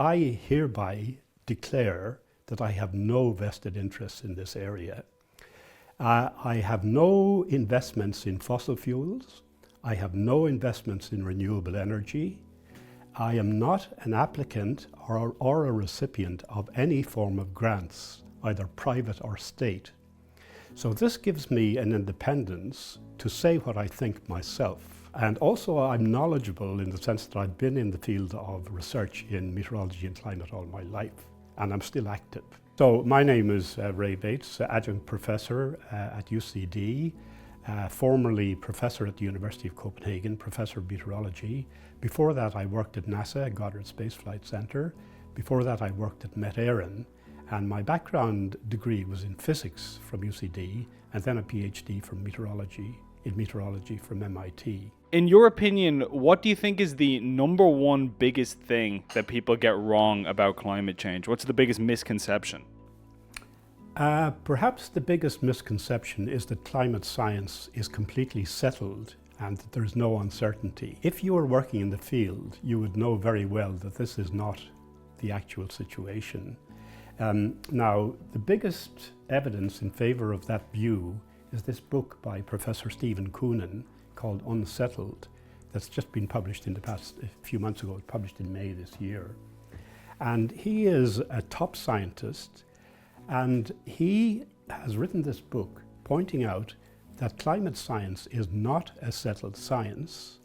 I hereby declare that I have no vested interests in this area. I have no investments in fossil fuels. I have no investments in renewable energy. I am not an applicant or a recipient of any form of grants, either private or state. So this gives me an independence to say what I think myself. And also I'm knowledgeable in the sense that I've been in the field of research in meteorology and climate all my life, and I'm still active. So my name is Ray Bates, adjunct professor at UCD, formerly professor at the University of Copenhagen, professor of meteorology. Before that I worked at NASA, Goddard Space Flight Center. Before that I worked at MET Eireann, and my background degree was in physics from UCD, and then a PhD from meteorology from MIT. In your opinion, what do you think is the number one biggest thing that people get wrong about climate change? What's the biggest misconception? Perhaps the biggest misconception is that climate science is completely settled and that there's no uncertainty. If you are working in the field, you would know very well that this is not the actual situation. Now, the biggest evidence in favor of that view is this book by Professor Stephen Koonin called Unsettled, that's just been published in the past, a few months ago, published in May this year. And he is a top scientist, and he has written this book pointing out that climate science is not a settled science,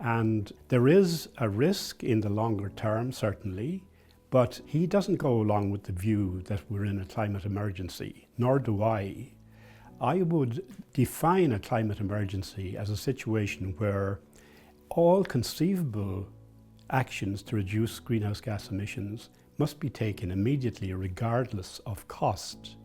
and there is a risk in the longer term, certainly, but he doesn't go along with the view that we're in a climate emergency, nor do I. I would define a climate emergency as a situation where all conceivable actions to reduce greenhouse gas emissions must be taken immediately, regardless of cost.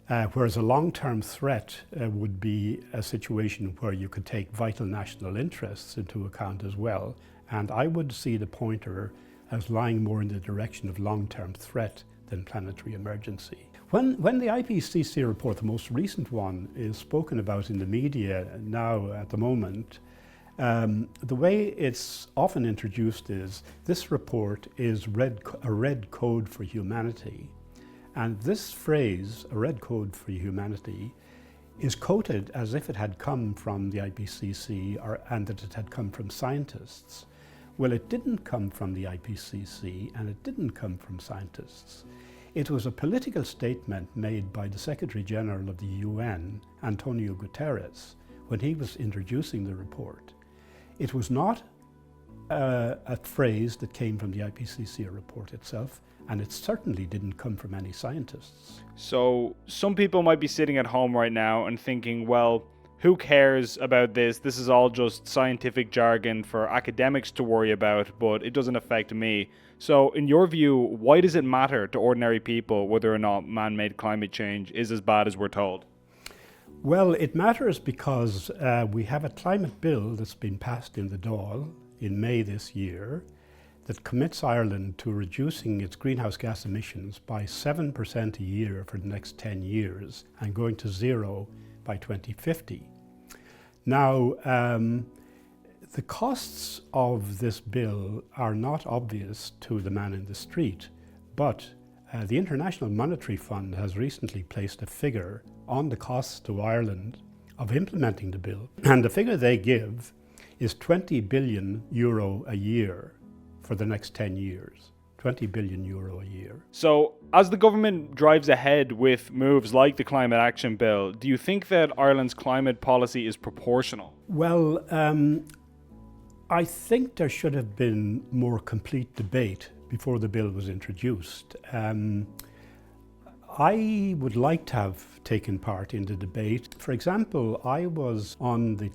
Whereas a long-term threat would be a situation where you could take vital national interests into account as well. And I would see the pointer as lying more in the direction of long-term threat than planetary emergency. When the IPCC report, the most recent one, is spoken about in the media now at the moment, the way it's often introduced is this report is a red code for humanity. And this phrase, a red code for humanity, is quoted as if it had come from the IPCC and that it had come from scientists. Well, it didn't come from the IPCC and it didn't come from scientists. It was a political statement made by the Secretary General of the UN, Antonio Guterres, when he was introducing the report. It was not a phrase that came from the IPCC report itself, and it certainly didn't come from any scientists. So some people might be sitting at home right now and thinking, well, who cares about this? This is all just scientific jargon for academics to worry about, but it doesn't affect me. So in your view, why does it matter to ordinary people whether or not man-made climate change is as bad as we're told? Well, it matters because we have a climate bill that's been passed in the Dáil in May this year that commits Ireland to reducing its greenhouse gas emissions by 7% a year for the next 10 years and going to zero by 2050. Now, the costs of this bill are not obvious to the man in the street, but the International Monetary Fund has recently placed a figure on the costs to Ireland of implementing the bill, and the figure they give is 20 billion euro a year for the next 10 years. 20 billion euro a year. So, as the government drives ahead with moves like the Climate Action Bill, do you think that Ireland's climate policy is proportional? Well, I think there should have been more complete debate before the bill was introduced. I would like to have taken part in the debate. For example, I was on the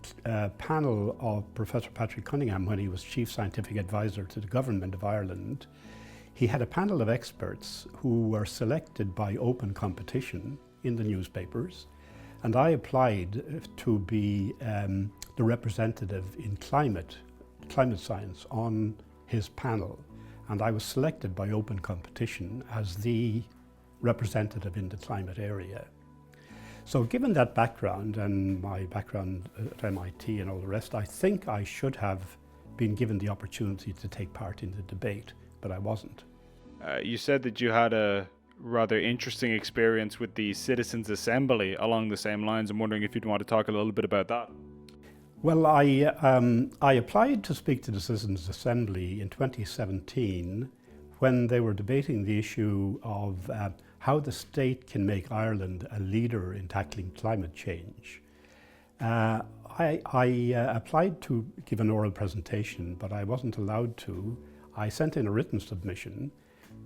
panel of Professor Patrick Cunningham when he was Chief Scientific Advisor to the Government of Ireland. He had a panel of experts who were selected by open competition in the newspapers, and I applied to be the representative in climate science on his panel, and I was selected by open competition as the representative in the climate area. So given that background and my background at MIT and all the rest, I think I should have been given the opportunity to take part in the debate, but I wasn't. You said that you had a rather interesting experience with the Citizens Assembly along the same lines. I'm wondering if you'd want to talk a little bit about that. Well, I applied to speak to the Citizens Assembly in 2017 when they were debating the issue of how the state can make Ireland a leader in tackling climate change. I applied to give an oral presentation, but I wasn't allowed to. I sent in a written submission,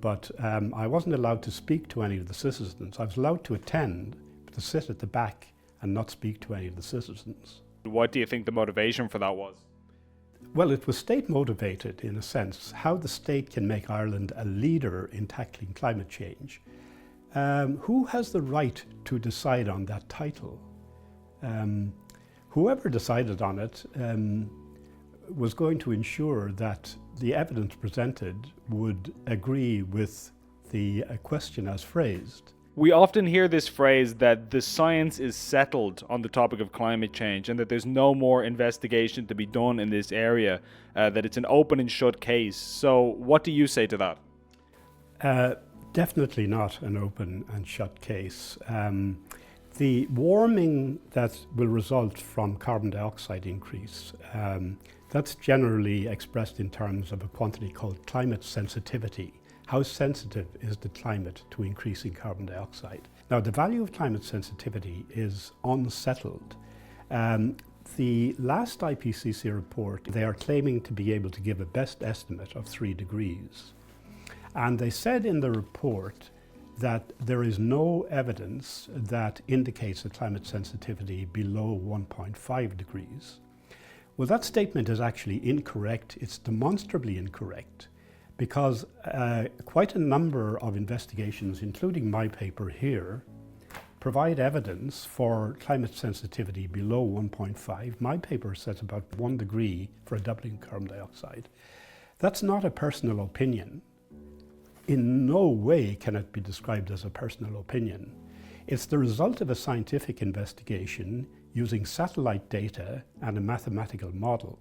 but I wasn't allowed to speak to any of the citizens. I was allowed to attend, but to sit at the back and not speak to any of the citizens. What do you think the motivation for that was? Well, it was state motivated in a sense, how the state can make Ireland a leader in tackling climate change. Who has the right to decide on that title? Whoever decided on it was going to ensure that the evidence presented would agree with the question as phrased. We often hear this phrase that the science is settled on the topic of climate change and that there's no more investigation to be done in this area, that it's an open and shut case. So what do you say to that? Definitely not an open and shut case. The warming that will result from carbon dioxide increase, that's generally expressed in terms of a quantity called climate sensitivity. How sensitive is the climate to increasing carbon dioxide? Now, the value of climate sensitivity is unsettled. The last IPCC report, they are claiming to be able to give a best estimate of 3 degrees. And they said in the report that there is no evidence that indicates a climate sensitivity below 1.5 degrees. Well, that statement is actually incorrect. It's demonstrably incorrect, because quite a number of investigations, including my paper here, provide evidence for climate sensitivity below 1.5. My paper says about 1 degree for a doubling of carbon dioxide. That's not a personal opinion. In no way can it be described as a personal opinion. It's the result of a scientific investigation using satellite data and a mathematical model.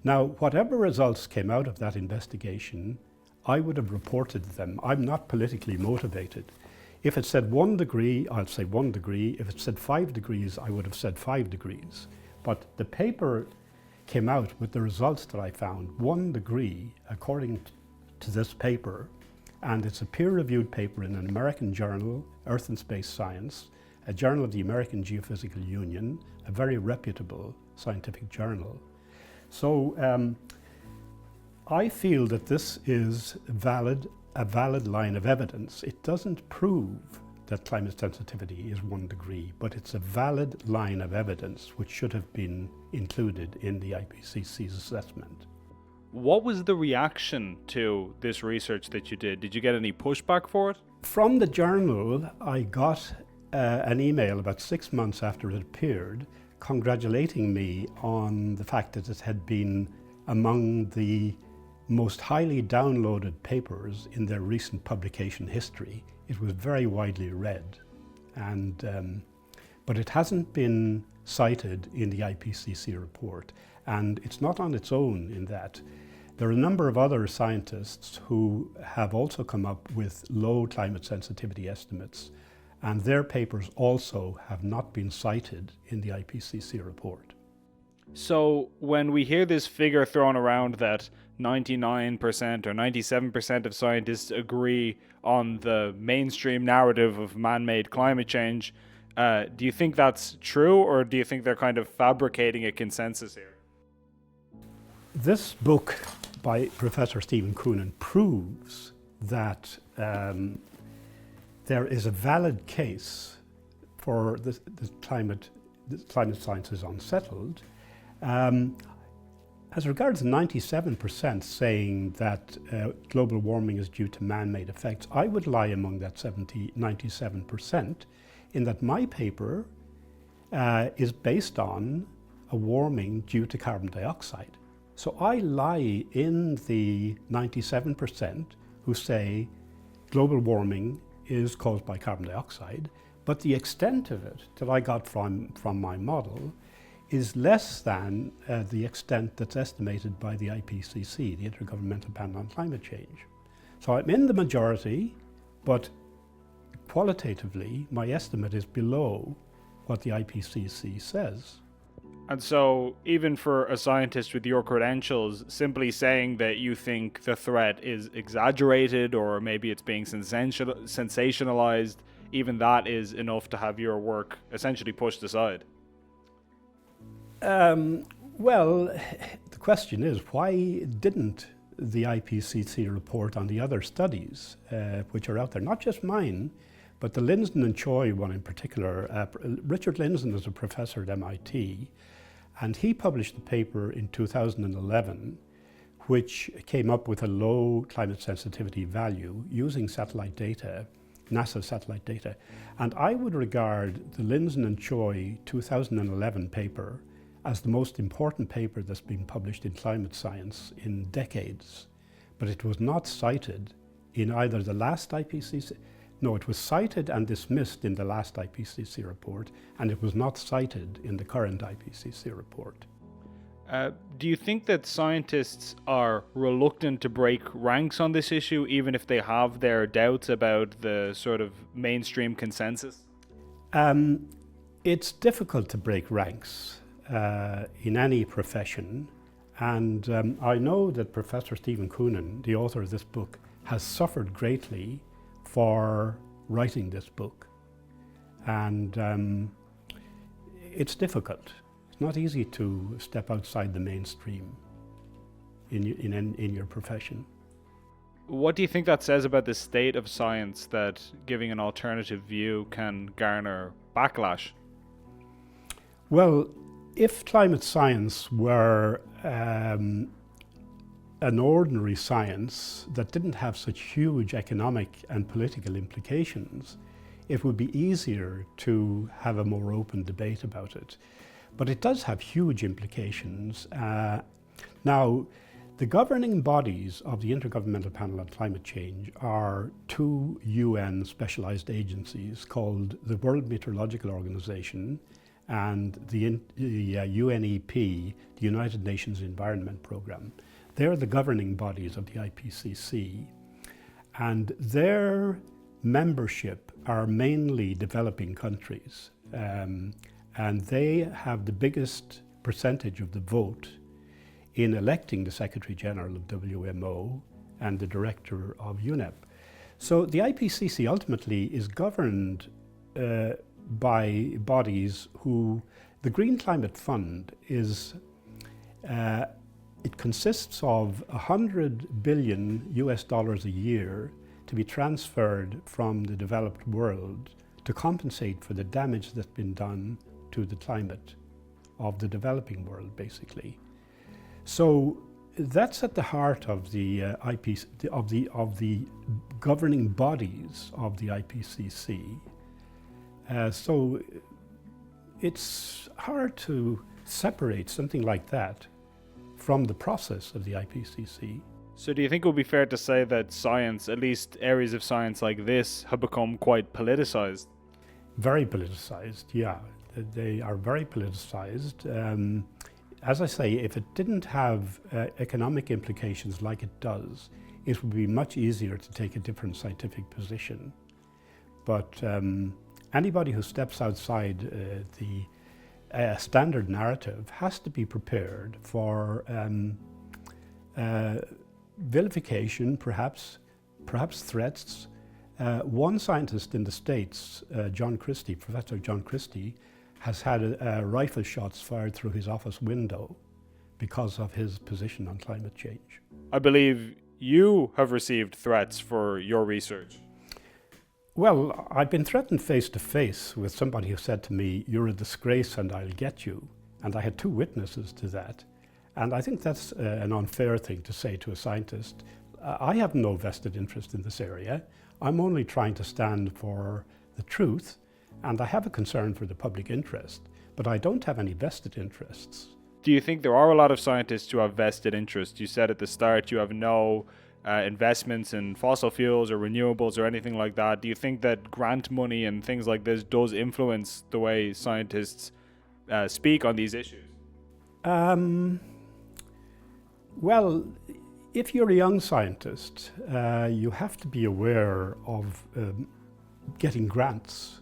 Now, whatever results came out of that investigation, I would have reported them. I'm not politically motivated. If it said 1 degree, I'll say 1 degree. If it said 5 degrees, I would have said 5 degrees. But the paper came out with the results that I found, 1 degree, according to this paper, and it's a peer-reviewed paper in an American journal, Earth and Space Science, a journal of the American Geophysical Union, a very reputable scientific journal. So I feel that this is a valid line of evidence. It doesn't prove that climate sensitivity is 1 degree, but it's a valid line of evidence which should have been included in the IPCC's assessment. What was the reaction to this research that you did? Did you get any pushback for it? From the journal, I got an email about 6 months after it appeared, congratulating me on the fact that it had been among the most highly downloaded papers in their recent publication history. It was very widely read, but it hasn't been cited in the IPCC report, and it's not on its own in that. There are a number of other scientists who have also come up with low climate sensitivity estimates, and their papers also have not been cited in the IPCC report. So when we hear this figure thrown around that 99% or 97% of scientists agree on the mainstream narrative of man-made climate change, do you think that's true, or do you think they're kind of fabricating a consensus here? This book by Professor Stephen Coonan proves that there is a valid case for the climate science is unsettled. As regards 97% saying that global warming is due to man-made effects, I would lie among that 97% in that my paper is based on a warming due to carbon dioxide. So I lie in the 97% who say global warming is caused by carbon dioxide, but the extent of it that I got from my model is less than the extent that's estimated by the IPCC, the Intergovernmental Panel on Climate Change. So I'm in the majority, but qualitatively, my estimate is below what the IPCC says. And so, even for a scientist with your credentials, simply saying that you think the threat is exaggerated or maybe it's being sensationalized, even that is enough to have your work essentially pushed aside. Well, the question is, why didn't the IPCC report on the other studies which are out there? Not just mine, but the Lindzen and Choi one in particular. Richard Lindzen is a professor at MIT, and he published a paper in 2011 which came up with a low climate sensitivity value using satellite data, NASA satellite data. And I would regard the Lindzen and Choi 2011 paper as the most important paper that's been published in climate science in decades. But it was not cited in either the last IPCC, no, it was cited and dismissed in the last IPCC report, and it was not cited in the current IPCC report. Do you think that scientists are reluctant to break ranks on this issue, even if they have their doubts about the sort of mainstream consensus? It's difficult to break ranks in any profession, and I know that Professor Stephen Koonin, the author of this book, has suffered greatly for writing this book, and it's difficult. It's not easy to step outside the mainstream in your profession. What do you think that says about the state of science, that giving an alternative view can garner backlash? Well, if climate science were an ordinary science that didn't have such huge economic and political implications, it would be easier to have a more open debate about it. But it does have huge implications. Now, the governing bodies of the Intergovernmental Panel on Climate Change are two UN specialized agencies called the World Meteorological Organization and the UNEP, the United Nations Environment Programme. They're the governing bodies of the IPCC, and their membership are mainly developing countries, and they have the biggest percentage of the vote in electing the Secretary General of WMO and the Director of UNEP. So the IPCC ultimately is governed by bodies who, the Green Climate Fund is, it consists of $100 billion a year to be transferred from the developed world to compensate for the damage that's been done to the climate of the developing world, basically. So that's at the heart of the of the governing bodies of the IPCC. So it's hard to separate something like that from the process of the IPCC. So do you think it would be fair to say that science, at least areas of science like this, have become quite politicized? Very politicized, yeah. They are very politicized. As I say, if it didn't have economic implications like it does, it would be much easier to take a different scientific position. But anybody who steps outside the standard narrative has to be prepared for vilification, perhaps threats. One scientist in the States, Professor John Christie, has had rifle shots fired through his office window because of his position on climate change. I believe you have received threats for your research. Well, I've been threatened face to face with somebody who said to me, "You're a disgrace and I'll get you." And I had two witnesses to that. And I think that's an unfair thing to say to a scientist. I have no vested interest in this area. I'm only trying to stand for the truth, and I have a concern for the public interest, but I don't have any vested interests. Do you think there are a lot of scientists who have vested interests? You said at the start you have no investments in fossil fuels or renewables or anything like that. Do you think that grant money and things like this does influence the way scientists speak on these issues? Well, if you're a young scientist, you have to be aware of getting grants.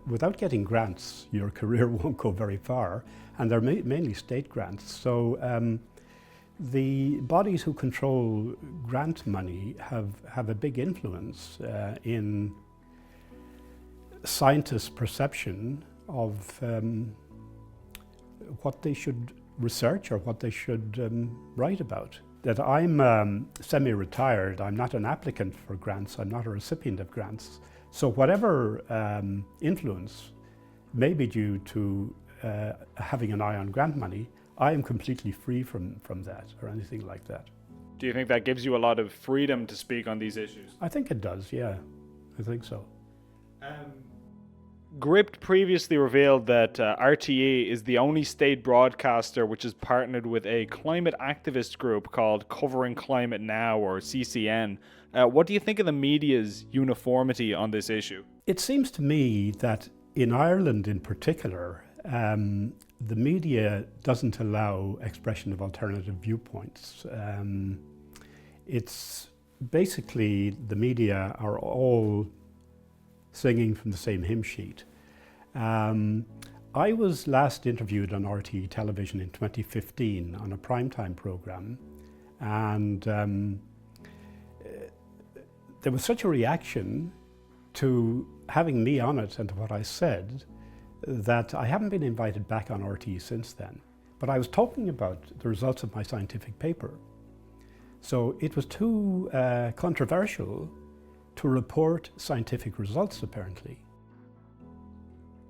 Without getting grants, your career won't go very far, and they're mainly state grants. So the bodies who control grant money have a big influence in scientists' perception of what they should research or what they should write about. That I'm semi-retired, I'm not an applicant for grants, I'm not a recipient of grants. So whatever influence may be due to having an eye on grant money, I am completely free from that or anything like that. Do you think that gives you a lot of freedom to speak on these issues? I think it does, yeah. I think so. Gript previously revealed that RTE is the only state broadcaster which is partnered with a climate activist group called Covering Climate Now, or CCN. What do you think of the media's uniformity on this issue? It seems to me that in Ireland in particular, the media doesn't allow expression of alternative viewpoints. It's basically the media are all singing from the same hymn sheet. I was last interviewed on RTE television in 2015 on a primetime program, and there was such a reaction to having me on it and to what I said that I haven't been invited back on RTE since then. But I was talking about the results of my scientific paper. So it was too controversial to report scientific results, apparently.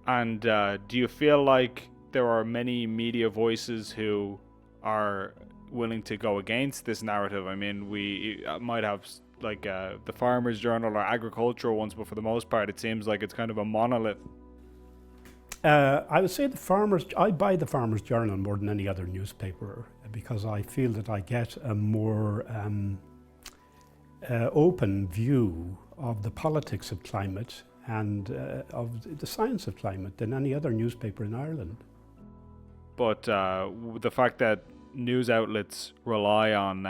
And do you feel like there are many media voices who are willing to go against this narrative? I mean, we might have like the Farmers Journal or agricultural ones, but for the most part, it seems like it's kind of a monolith. I would say I buy the Farmers Journal more than any other newspaper because I feel that I get a more open view of the politics of climate and of the science of climate than any other newspaper in Ireland. But the fact that news outlets rely on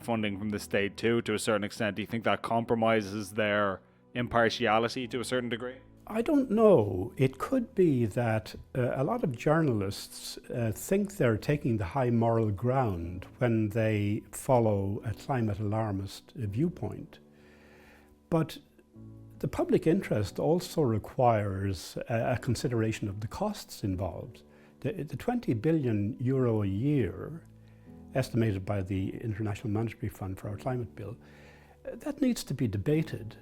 funding from the state too, to a certain extent, do you think that compromises their impartiality to a certain degree? I don't know. It could be that a lot of journalists think they're taking the high moral ground when they follow a climate alarmist viewpoint. But the public interest also requires a consideration of the costs involved. The 20 billion euro a year estimated by the International Monetary Fund for our climate bill, that needs to be debated.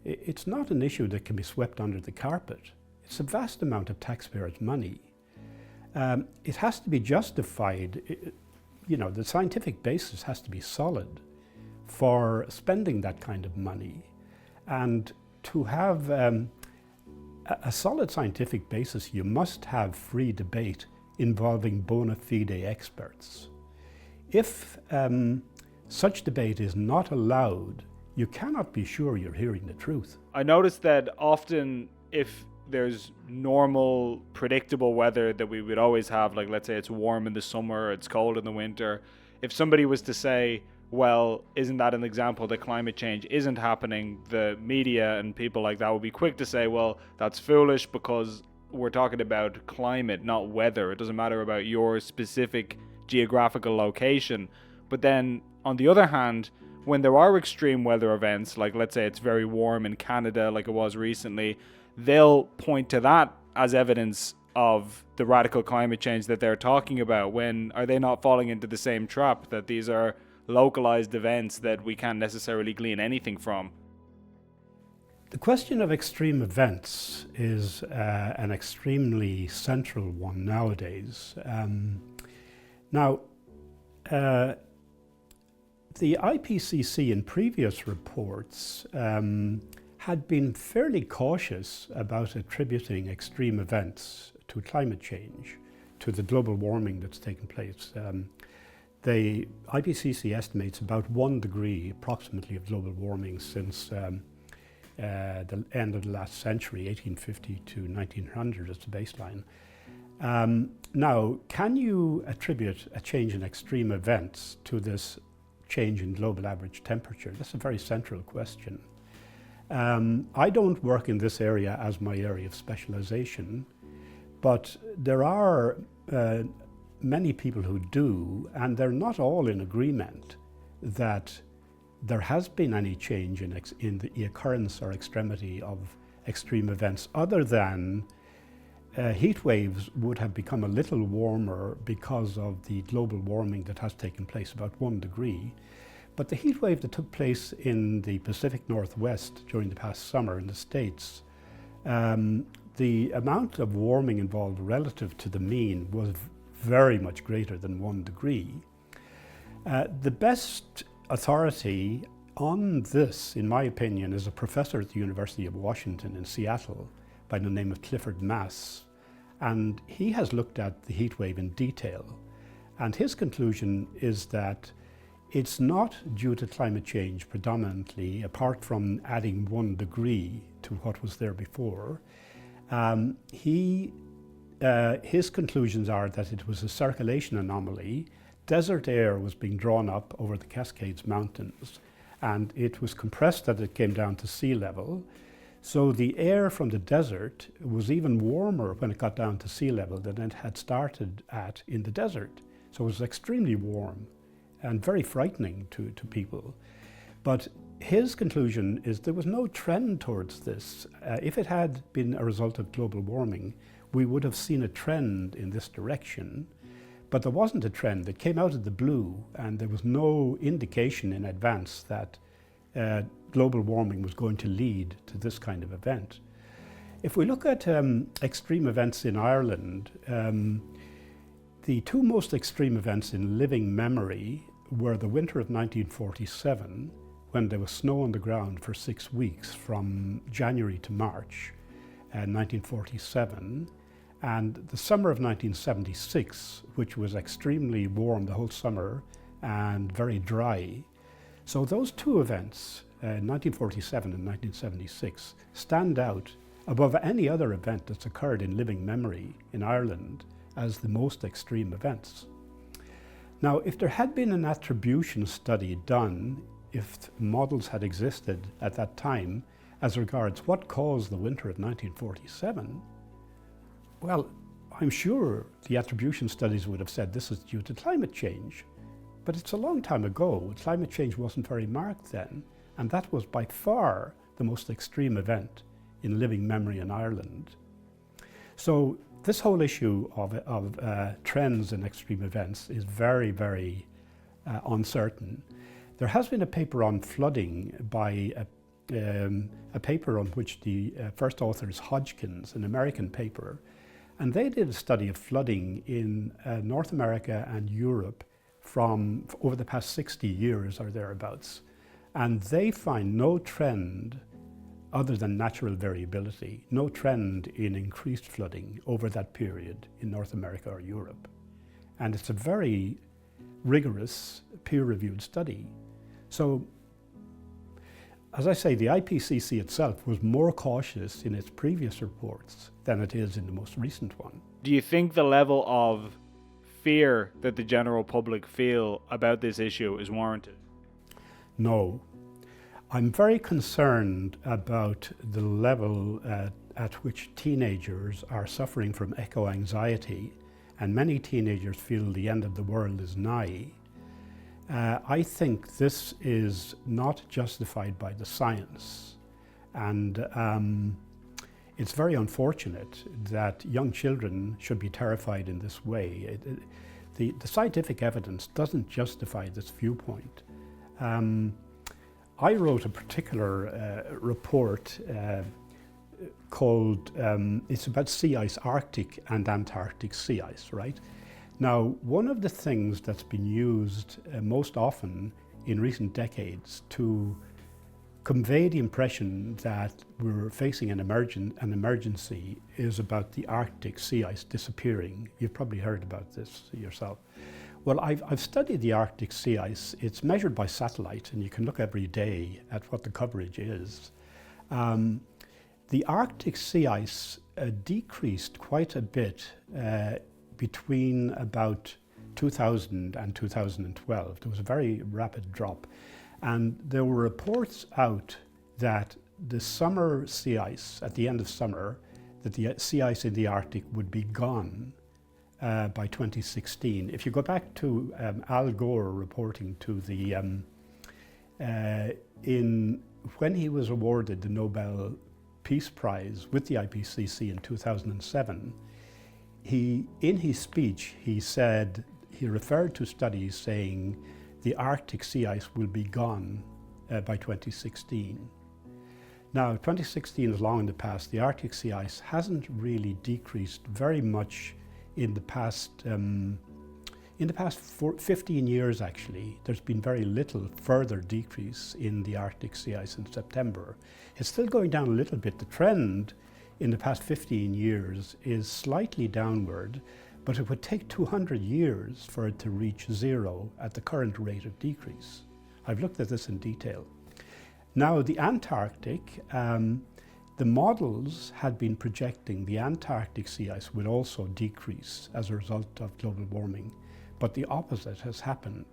It's not an issue that can be swept under the carpet. It's a vast amount of taxpayers' money. It has to be justified. The scientific basis has to be solid for spending that kind of money. And to have a solid scientific basis, you must have free debate involving bona fide experts. If such debate is not allowed, you cannot be sure you're hearing the truth. I noticed that often if there's normal, predictable weather that we would always have, like let's say it's warm in the summer, it's cold in the winter, if somebody was to say, well, isn't that an example that climate change isn't happening, the media and people like that would be quick to say, well, that's foolish because we're talking about climate, not weather. It doesn't matter about your specific geographical location. But then, on the other hand, when there are extreme weather events, like let's say it's very warm in Canada like it was recently, they'll point to that as evidence of the radical climate change that they're talking about. When are they not falling into the same trap that these are localized events that we can't necessarily glean anything from? The question of extreme events is an extremely central one nowadays. Now, the IPCC in previous reports had been fairly cautious about attributing extreme events to climate change, to the global warming that's taken place. The IPCC estimates about 1 degree approximately of global warming since the end of the last century, 1850 to 1900 as the baseline. Now, can you attribute a change in extreme events to this change in global average temperature? That's a very central question. I don't work in this area as my area of specialization, but there are many people who do, and they're not all in agreement that there has been any change in the occurrence or extremity of extreme events, other than heat waves would have become a little warmer because of the global warming that has taken place, about 1 degree. But the heat wave that took place in the Pacific Northwest during the past summer in the States, the amount of warming involved relative to the mean was very much greater than 1 degree. The best authority on this, in my opinion, is a professor at the University of Washington in Seattle by the name of Clifford Mass. And he has looked at the heat wave in detail. And his conclusion is that it's not due to climate change predominantly, apart from adding 1 degree to what was there before. His conclusions are that it was a circulation anomaly. Desert air was being drawn up over the Cascades Mountains, and it was compressed as it came down to sea level. So the air from the desert was even warmer when it got down to sea level than it had started at in the desert. So it was extremely warm and very frightening to people. But his conclusion is there was no trend towards this. If it had been a result of global warming, we would have seen a trend in this direction. But there wasn't a trend. It came out of the blue, and there was no indication in advance that global warming was going to lead to this kind of event. If we look at extreme events in Ireland, the two most extreme events in living memory were the winter of 1947, when there was snow on the ground for 6 weeks from January to March 1947, and the summer of 1976, which was extremely warm the whole summer and very dry. So those two events, 1947 and 1976, stand out above any other event that's occurred in living memory in Ireland as the most extreme events. Now, if there had been an attribution study done, if models had existed at that time as regards what caused the winter of 1947, well, I'm sure the attribution studies would have said this is due to climate change. But it's a long time ago. Climate change wasn't very marked then, and that was by far the most extreme event in living memory in Ireland. So this whole issue of trends in extreme events is very, very uncertain. There has been a paper on flooding by a paper on which the first author is Hodgkins, an American paper, and they did a study of flooding in North America and Europe from over the past 60 years or thereabouts. And they find no trend other than natural variability, no trend in increased flooding over that period in North America or Europe. And it's a very rigorous peer-reviewed study. So, as I say, the IPCC itself was more cautious in its previous reports than it is in the most recent one. Do you think the level of fear that the general public feel about this issue is warranted? No. I'm very concerned about the level at which teenagers are suffering from eco-anxiety, and many teenagers feel the end of the world is nigh. I think this is not justified by the science, and it's very unfortunate that young children should be terrified in this way. The scientific evidence doesn't justify this viewpoint. I wrote a particular report called, it's about sea ice, Arctic and Antarctic sea ice, right? Now, one of the things that's been used most often in recent decades to convey the impression that we're facing an emergency is about the Arctic sea ice disappearing. You've probably heard about this yourself. Well, I've studied the Arctic sea ice. It's measured by satellite, and you can look every day at what the coverage is. The Arctic sea ice decreased quite a bit between about 2000 and 2012. There was a very rapid drop. And there were reports out that the summer sea ice, at the end of summer, that the sea ice in the Arctic would be gone by 2016. If you go back to Al Gore reporting to the, when he was awarded the Nobel Peace Prize with the IPCC in 2007, in his speech, he referred to studies saying the Arctic sea ice will be gone by 2016. Now, 2016 is long in the past. The Arctic sea ice hasn't really decreased very much in the past 15 years, actually. There's been very little further decrease in the Arctic sea ice in September. It's still going down a little bit. The trend in the past 15 years is slightly downward, but it would take 200 years for it to reach zero at the current rate of decrease. I've looked at this in detail. Now, the Antarctic, the models had been projecting the Antarctic sea ice would also decrease as a result of global warming, but the opposite has happened.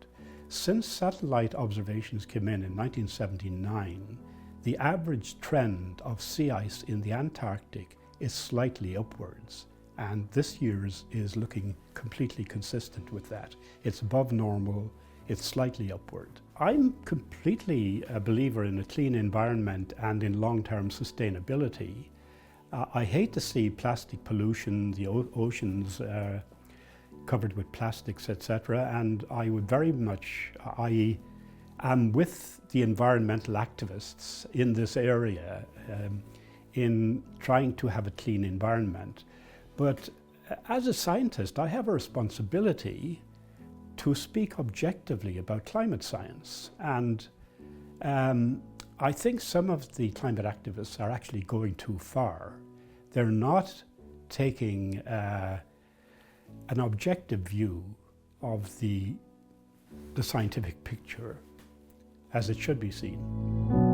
Since satellite observations came in 1979, the average trend of sea ice in the Antarctic is slightly upwards, and this year's is looking completely consistent with that. It's above normal, it's slightly upward. I'm completely a believer in a clean environment and in long-term sustainability. I hate to see plastic pollution, the oceans covered with plastics, etc. And I would very much, I am with the environmental activists in this area in trying to have a clean environment. But as a scientist, I have a responsibility to speak objectively about climate science. And I think some of the climate activists are actually going too far. They're not taking an objective view of the scientific picture as it should be seen.